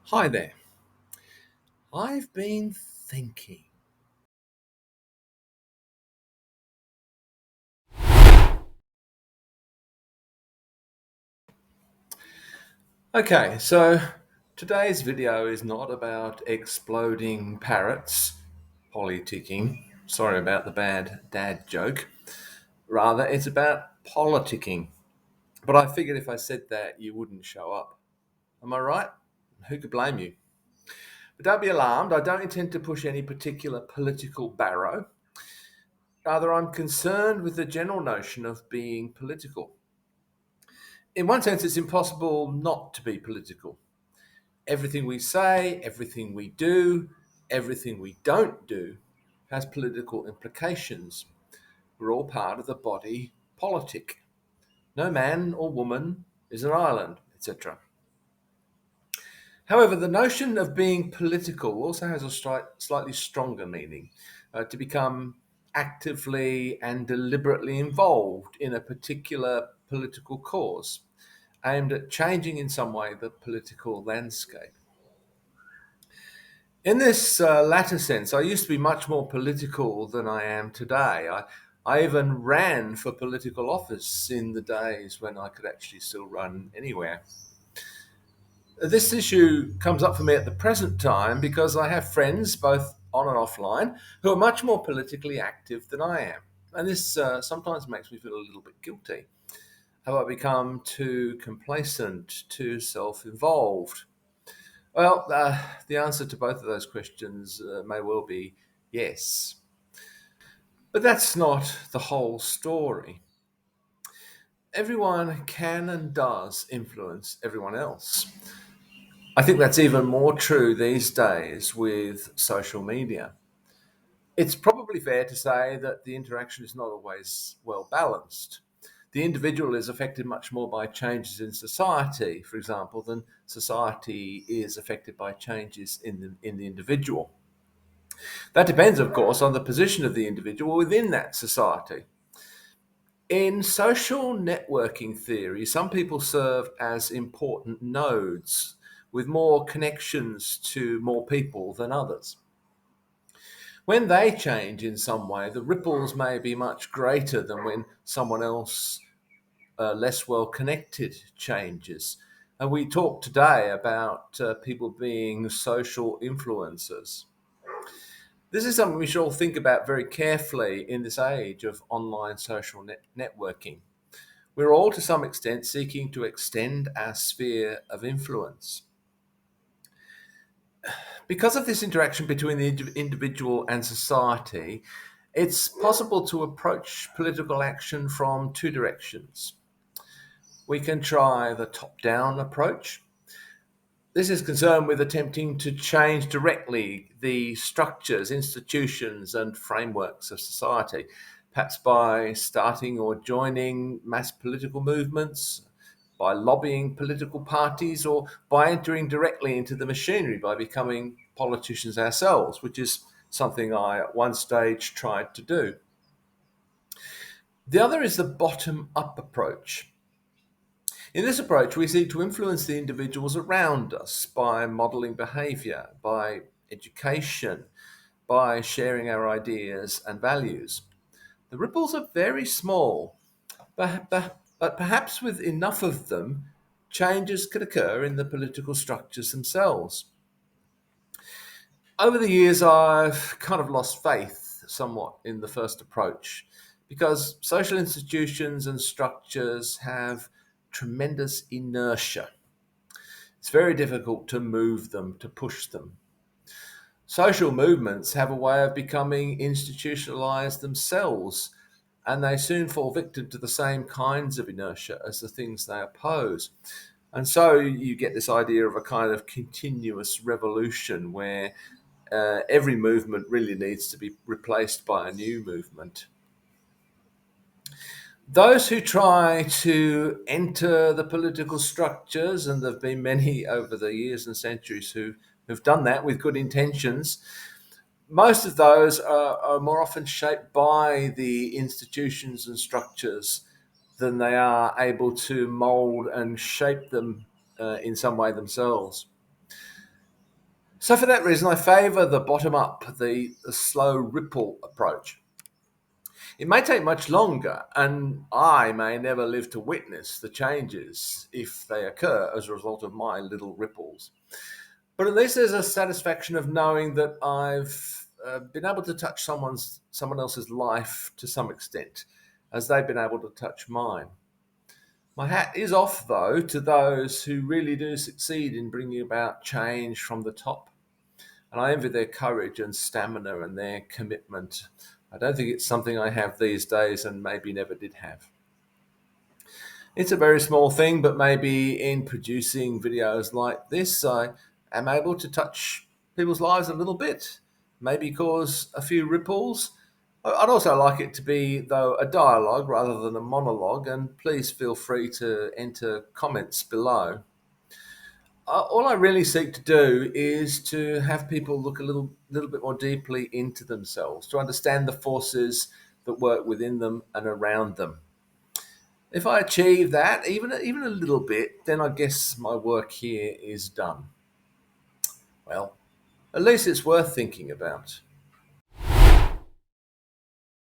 Hi there. I've been thinking. Okay, so today's video is not about exploding parrots, politicking. Sorry about the bad dad joke. Rather, it's about politicking. But I figured if I said that, you wouldn't show up. Am I right? Who could blame you? But don't be alarmed, I don't intend to push any particular political barrow. Rather, I'm concerned with the general notion of being political. In one sense, it's impossible not to be political. Everything we say, everything we do, everything we don't do has political implications. We're all part of the body politic. No man or woman is an island, etc. However, the notion of being political also has a slightly stronger meaning to become actively and deliberately involved in a particular political cause aimed at changing in some way the political landscape. In this latter sense, I used to be much more political than I am today. I even ran for political office in the days when I could actually still run anywhere. This issue comes up for me at the present time because I have friends, both on and offline, who are much more politically active than I am. And this sometimes makes me feel a little bit guilty. Have I become too complacent, too self involved? Well, the answer to both of those questions may well be yes. But that's not the whole story. Everyone can and does influence everyone else. I think that's even more true these days with social media. It's probably fair to say that the interaction is not always well balanced. The individual is affected much more by changes in society, for example, than society is affected by changes in the individual. That depends, of course, on the position of the individual within that society. In social networking theory, some people serve as important nodes with more connections to more people than others. When they change in some way, the ripples may be much greater than when someone else, less well connected, changes. And we talk today about people being social influencers. This is something we should all think about very carefully in this age of online social networking. We're all, to some extent, seeking to extend our sphere of influence. Because of this interaction between the individual and society, it's possible to approach political action from two directions. We can try the top down approach. This is concerned with attempting to change directly the structures, institutions, and frameworks of society, perhaps by starting or joining mass political movements, by lobbying political parties, or by entering directly into the machinery by becoming politicians ourselves, which is something I at one stage tried to do. The other is the bottom up approach. In this approach, we seek to influence the individuals around us by modeling behavior, by education, by sharing our ideas and values. The ripples are very small, but perhaps with enough of them, changes could occur in the political structures themselves. Over the years, I've kind of lost faith somewhat in the first approach because social institutions and structures have tremendous inertia. It's very difficult to move them, to push them. Social movements have a way of becoming institutionalized themselves, and they soon fall victim to the same kinds of inertia as the things they oppose. And so you get this idea of a kind of continuous revolution where every movement really needs to be replaced by a new movement. Those who try to enter the political structures, and there have been many over the years and centuries who've done that with good intentions, most of those are more often shaped by the institutions and structures than they are able to mold and shape them in some way themselves. So, for that reason, I favour the bottom up, the slow ripple approach. It may take much longer, and I may never live to witness the changes if they occur as a result of my little ripples. But at least there's a satisfaction of knowing that I've been able to touch someone else's life to some extent, as they've been able to touch mine. My hat is off, though, to those who really do succeed in bringing about change from the top. And I envy their courage and stamina and their commitment. I don't think it's something I have these days and maybe never did have. It's a very small thing, but maybe in producing videos like this, I am able to touch people's lives a little bit, maybe cause a few ripples. I'd also like it to be, though, a dialogue rather than a monologue, and please feel free to enter comments below. All I really seek to do is to have people look a little bit more deeply into themselves, to understand the forces that work within them and around them. If I achieve that, even a little bit, then I guess my work here is done. Well, at least it's worth thinking about.